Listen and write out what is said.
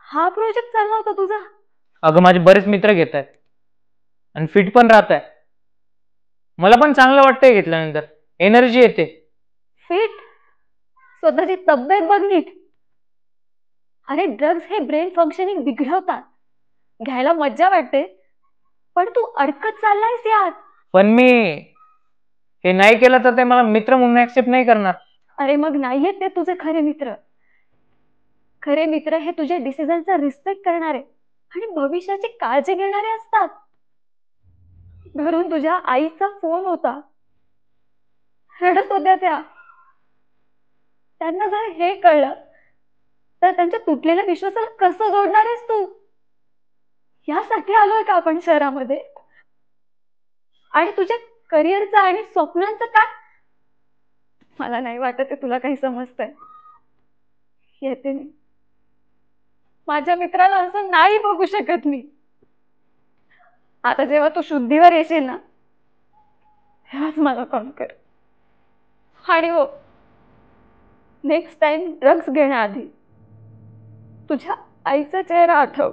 हा प्रोजेक्ट चालला होता तुझा? अगं माझे बरेच मित्र घेत आहेत आणि फिट पण राहत आहे. मला पण चांगलं वाटतंय घेतल्यानंतर, एनर्जी येते. फिट? स्वतःची तब्येत बघ नीट. अरे ड्रग्ज हे ब्रेन फंक्शनिंग बिघडवतात. घ्यायला मज्जा वाटते, पण तू अडकत चाललायस यात. पण मी हे नाही केलं तर ते मला मित्र म्हणून ऍक्सेप्ट नाही करणार. अरे मग नाहीयेत ते तुझे खरे मित्र. खरे मित्र हे तुझ्या डिसिजनचा रिस्पेक्ट करणारे आणि भविष्याची काळजी घेणारे असतात. घरून तुझ्या आईचा फोन होता, रडत होत्या त्या. त्यांना जर हे कळलं तर त्यांच्या तुटलेल्या विश्वासाला कसं जोडणार आहेस तू? यासाठी आलोय का आपण शहरामध्ये? आणि तुझ्या करिअरचं आणि स्वप्नांचं काय? मला नाही वाटत तुला काही समजतंय. येते मी. माझ्या मित्राला असं नाही बघू शकत मी. आता जेव्हा तू शुद्धीवर येशील ना, तेव्हाच मला कॉल कर. आणि हो, नेक्स्ट टाइम ड्रग्स घेण्याआधी तुझ्या आईचा चेहरा आठव.